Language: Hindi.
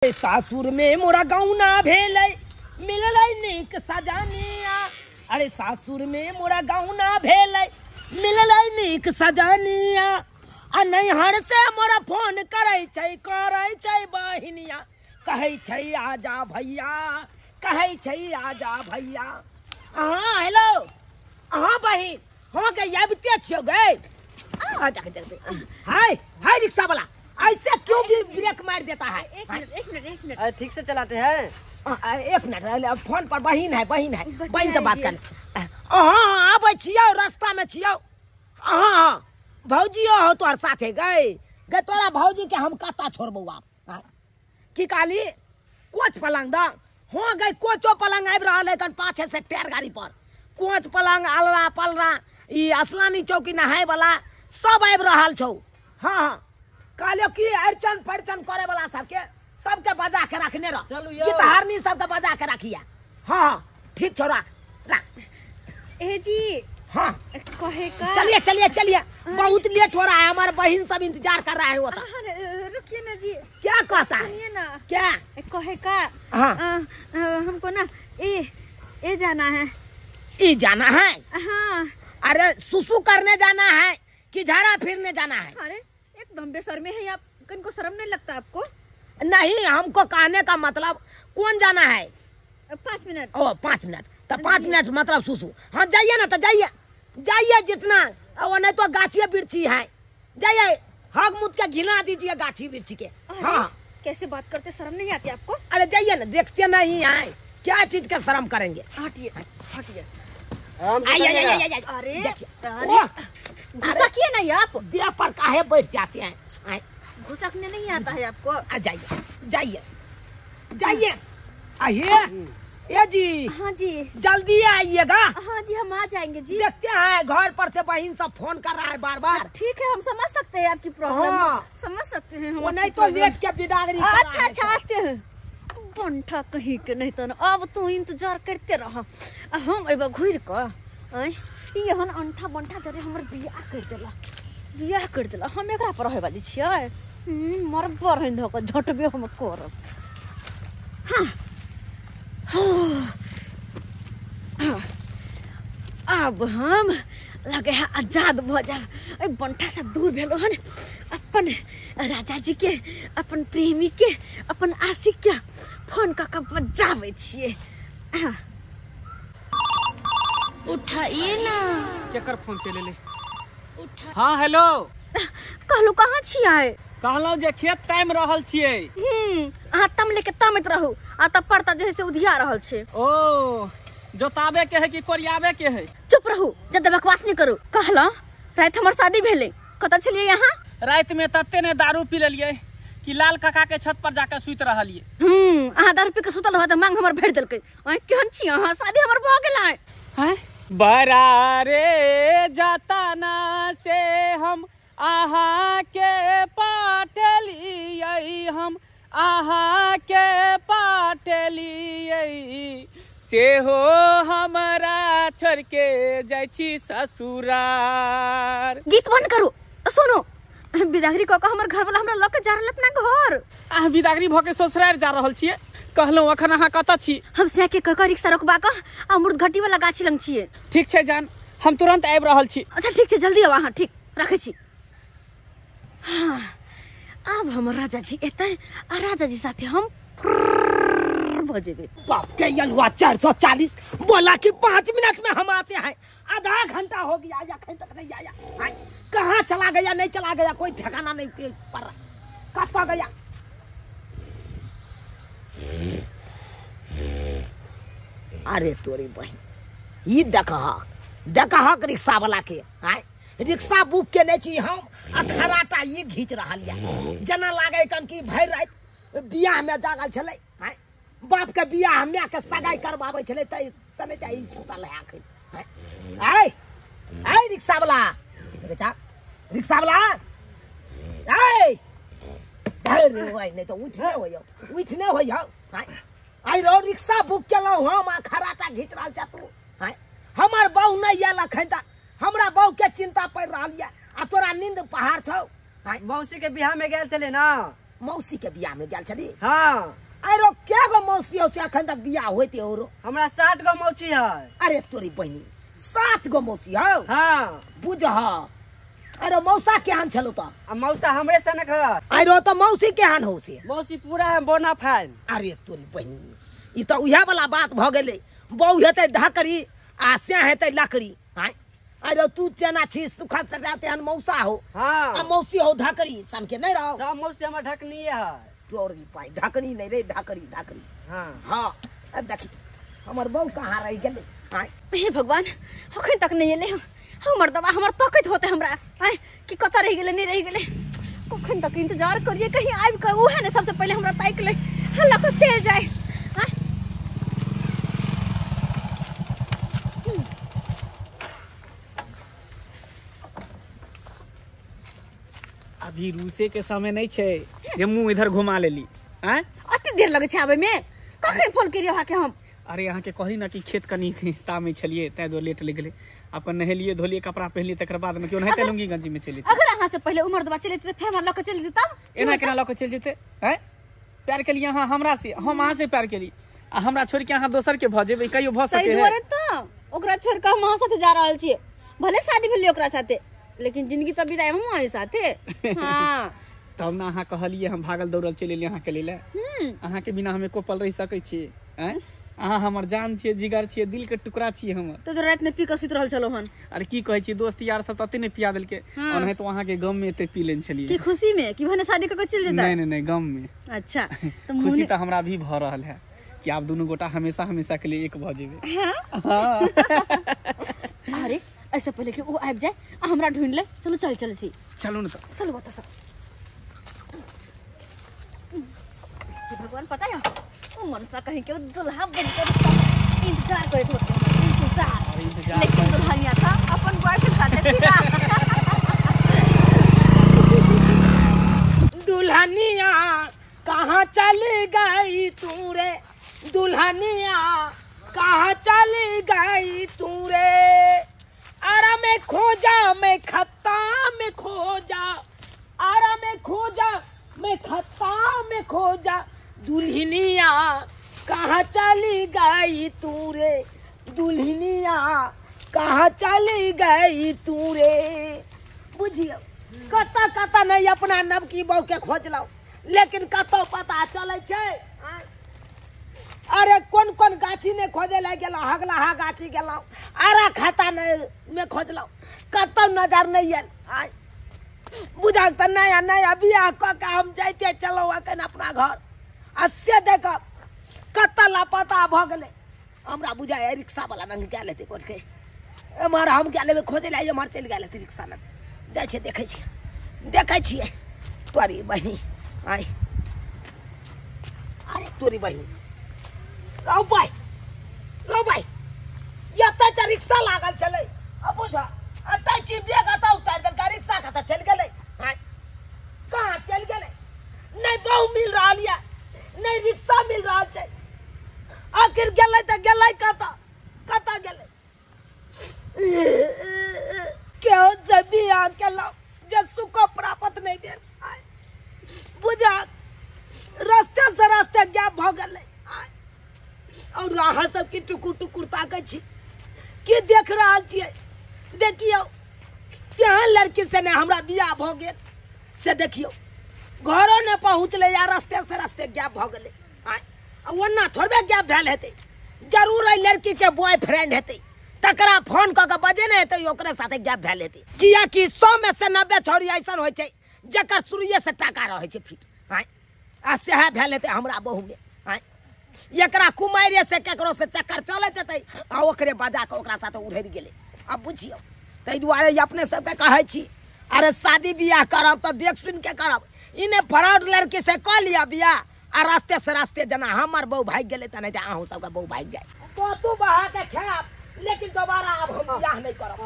सासुर में मोरा गौना भेलै मिललै नीक सजनिया। अरे सासुर में मोरा गौना भेलै मिललै नीक सजनिया। आ नैहर से मोरा फोन करै छै बहिनिया। कहै छै आजा भैया, कहै छै आजा भैया। हाँ हेलो, हाँ बहिन, हाँ गई अबते छियो गई। हाय हाय रिक्शा वाला, ऐसे क्यों भी ब्रेक मार देता है? एक मिनट। ठीक से चलाते हैं। एक मिनट, फोन पर बहिन है बहिन से बात कर। हाँ अब छियो, रास्ता में छियो। हाँ भौजियो हो तोहर साथे गए तोरा भौजी के हम कता छोड़बू आप की काली कोच पलंग दा हो गई। कोचो पलंग आबि रहा है तन पाछे से टेर गाड़ी पर। कोच पलंग अलरा पलरा ई असलानी चौकी नहाय वाला सब आबि रहा छौ। हाँ कहलियो की अड़चन फड़चन करे वाला सबके बजा के रखने रह। गीत हारनी सबके बजा के रखिया। हाँ ठीक छौ, रख। ए जी हाँ कहे का चलिए बहुत लेट हो रहा है, हमारे बहन सब इंतजार कर रहा है। वो रुकिए ना जी, क्या कहता है? सुनिए ना, क्या कहे का हाँ हमको ना ए जाना है। ई जाना है? हाँ। अरे सुसु करने जाना है कि झाड़ा फिरने जाना है? अरे एकदम बेशर्मी है आप, किनको शर्म नहीं लगता आपको? नहीं, हमको कहने का मतलब कौन जाना है? 5 मिनट। ओ 5 मिनट, तो 5 मिनट मतलब सुसु। हाँ जाइए ना, तो जाइए जितना, वो नहीं तो गाछी बिरछी है, जाइए हग मुद के घिला दीजिए गाछी बिरछी के। हाँ कैसे बात करते, शर्म नहीं आती आपको? अरे जाइए ना, देखते नहीं है क्या चीज का शर्म करेंगे। हटिए। अरे गुस्सा किए नहीं आप, देह पर काहे बैठ जाते हैं? घुसकने नहीं आता है आपको? जाइए आइए। ये जी हाँ जी जल्दी आइएगा। हाँ जी हम आ जाएंगे जी। देखते हैं घर पर से बहन सब फोन कर रहा है बार बार। ठीक है हम समझ सकते हैं आपकी प्रॉब्लम। हाँ। समझ सकते हैं हम। वो नहीं तो लेट के बिदागरी। अच्छा आते हैं। बंठा कहीं के नहीं तो अब तू इंतजार करते रह। हम अब घूर कर यहाँ अंठा बंठा जरे हमर बियाह कर देला हम एकरा पर रहे वाली छियै। मर बरहन धो के झटबे हम करब। हाँ अब हम लगे है आजाद भ जाए, बंठा से दूर भेलो हन। अपन राजा जी के, अपन प्रेमी के, अपन आशिक के फोन का बजावे छिए। उठाइए ना। केकर फोन चले ले? हाँ हेलो, कहलू कहाँ छियै? कहलौ जे खेत टाइम रहल छियै। अहाँ तम लेके तमत रहू, आ तब पड़ता जैसे उधिया रहल छे। ओ जोतावे के है कि कोरियावे के है? चुप रहू, जब बकवास नहीं करू। कहला रात हमर शादी भेले, कत छलिए यहाँ? रात में तत्ते ने दारू पी लेलिए कि लाल काका के छत पर जाकर सुत रहलिए। अहाँ दारू पी के सुतल हो त मांग हमर भेट देलकै। केहन छी अहाँ? शादी हमर भ गेलै। हैं बरारे जाताना से हम आहा के पाटलियै, हम आहा के पाटलियै, से हो हमरा छोड़ के जाइ छी ससुरार। गीत बंद करू। सुनो, बिदागरी क के हमर घर वाला हमरा ल के जा रहल अपना घर। अहाँ बिदागरी भ के ससुरार जा रहल छियै? कहलौं अखन अहाँ कतऽ छी? हम से के क रिक्शा रोकबा क अमृत घटी वाला गाछी लंग छियै। ठीक छै जान, हम तुरंत आबि रहल छी। अच्छा ठीक छै, जल्दी आउ अहाँ। ठीक रखै छी। हाँ अब हम राजा जी एतै आ राजा जी साथे हम बजेबे। बाप के यलवा 440 बोला कि 5 मिनट में हम आते हैं। आधा घंटा हो गया, या कहीं तक नहीं आया। कहाँ चला गया, नहीं चला गया, कोई ठिकाना नहीं पड़ रहा। कहाँ गया? अरे तोरी बहन, ये देखा रिक्शा वाला के रिक्शा बुक के नहीं चाहिए हम खराटा ये घींच रहा लिया। जना लागे कन की भर रात बियाह में जागल छले। बाप के बियाह में के सगाई करवावे छले तने जाई सुतल है आखिर। आई रिक्शा वाला, रिक्शा वाला नहीं तो उठने हो आई रो रिक्शा बुक केलौ हम खराटा घींच रहल छ तू। हमर बहू नहीं आयल अखन तक, हमरा बहू के चिंता पड़ रहा है। आ तोरा नींद पहाड़ छौ। मौसी के बियाह में गेल चले ना, मौसी के बियाह में गेल छली। हाँ अरे क्या गो मौसी हो से अखन तक बियाह होते हो? हमरा 60 गो मौसी है। अरे तोरी बहनी 7 गो मौसी हो? हाँ बुझ। अरे मौसा केहन छलो तो? आ मौसा हमरे सनक है। अरे तो मौसी केहन हो से? मौसी पूरा है बोना फाइन। अरे तोरी बहनी ई तो उहे वाला बात भ गेले। बहू हेतै धकरी आ से हेतै लकड़ी। हां अरे तू चना छी सुखा सजाते हन मौसा हो। हाँ आ मौसी हो धकरी सन के नहीं रहो। सब मौसी हमर ढकनी है। तोरी पाई ढकनी नहीं रे ढकरी ढकरी। हाँ हाँ देखी हमर बहू कहाँ रह गेले। हां हे भगवान अखन तक नहीं एले हमर दवा हमर तकत होते हमरा आय कि कत रह गेले नहीं रह गेले कखन तक इंतजार करिए कहीं आबि के उहे ने सबसे पहले हमरा ताक ले हल्ला को चल जाए। अभी रूसे के समय नहीं छे जे मुंह इधर घुमा लेली। हैं अति देर लगे छे आबे में कखन फोन करियो हा के हम? अरे यहाँ के कही ना कि खेत कनी तामे छलिए तै दो लेट लग गेले। अपन नहेलिए धोलिए कपड़ा पहनलिए तकर बाद में क्यों नहीं लुंगी गंजी में चली। अगर अहाँ से पहले उमर दबा चले त फिर हमरा लक चल जेता एना केना लक चल जेते? हैं प्यार के लिए यहाँ हमरा से हम अहाँ से प्यार केली आ हमरा छोड़ के अहाँ दोसर के भ जेबै कहियो भ सके है? तो ओकरा छोड़ के हम अहाँ साथे जा रहल छी भले शादी भेले ओकरा साथे लेकिन जिंदगी त बिदाई हम अहाँ साथे। हां तब ना अहाँ कहलिए हम भागल दौड़ल चल एलिए अहाँ के लिए। अहाँ के बिना हमें कोपल रह सकै छी? हैं अहाँ हमर जान छिए जिगर छिए दिल के टुकड़ा छिए हमर। तो रात में पी के सुत रहल चलो हन। अरे की कहै छी दोस्त यार सब तते ने पिया देल के और नहीं तो वहां के गम में एते पी लेन छलिए। की खुशी में कि भने शादी करके चल जेता? नहीं गम में। अच्छा तो खुशी तो हमरा भी भ रहल है कि आप दोनों गोटा हमेशा हमेशा के लिए एक भ जेबे। हां अरे ऐसे पहले कि वो आब जाए हमरा ढूंढ ले चलो चल चल छी चलो ना तो चलो बता सब भगवान पता है वो मनसा कहीं के दुल्हा बनकर इंतजार करे थे इंतजार लेकिन दुल्हनिया था अपन बॉयफ्रेंड साथे फिरा। दुल्हनिया कहाँ चली गई तू रे? दुल्हनिया कहाँ चली गई तू रे? आरा में खोजा मैं खत्ता में खोजा आरा में खोजा मैं खत्ता में खोजा दुल्हनिया कहाँ चली गई तू रे? दुल्हनिया कहाँ चली गई तू रे? बुझियो कता कता नहीं अपना नब की बहू के खोज लो लेकिन कतो पता चले छे। अरे कौन कौन गाछी ने खोजे लग गेलो हगला हा गाछी गेलो आरा खाता में खोज लो कतो नजर नहीं आयल। बुझा त नया नया बियाह क के हम जाते चलो अखन अपना घर आ से देख कत लापता भ गेले। हमरा बुझाय रिक्शा वाला नंग गेल हेते कोट के एमहर हम गेल में खोजे ला एमहर चल गेल हेते रिक्शा में जाय छे देखे छिए तोरी बहिनी। आई अरे तोरी बहिनी रो भाई ये त रिक्शा लागल चले अब बुझा अटै छी बेग आता उतार दे रिक्शा का चल गेले। हां कहां चल गेले? नहीं बहू मिल रहा है नहीं रिक्शा मिल रहा है आखिर गेले त गेले कता गेले? क्यों जबी आ केला जे सुख प्राप्त नहीं भेल बुझा रास्ते से रास्ते गैप भ गेले और अहाँ सब की टुकुर टुकुर ताकै छी की देख रहल छियै? देखियो केहन लड़की से ने हमरा बियाह भ गेल से देखियो घरो ने पहुँचले या रास्ते से रास्ते गैप भ गेले। ओना थोड़बे गैप भेल हेतै जरूर है लड़की के बॉयफ्रेंड हेतै तकरा फोन क के बजे ने हेतै ओकरे साथे गैप भेल हेतै किया कि 100 में से 90 छौरी ऐसन होय छै जकर शुरुए से टाका रहै छै फिट। आ सेहा भेल हेतै हमरा बहू में। एकरा कुमारिये से केकरो से चक्कर चलैत हेतै आ ओकरे बजा के ओकरा साथे उड़ि गेलै। अब बुझियो तै दुआरे अपने सबके कहै छी अरे शादी बियाह करब तो देख सुन के करब इने फ्रॉड लड़की से क लिया बियाह आ रास्ते से रास्ते जना हमर बहू भाग गेलै त नहीं अहूँ सबके बहू भाग जाए तो तू बहा के खाब लेकिन दोबारा अब हम बियाह नहीं करब।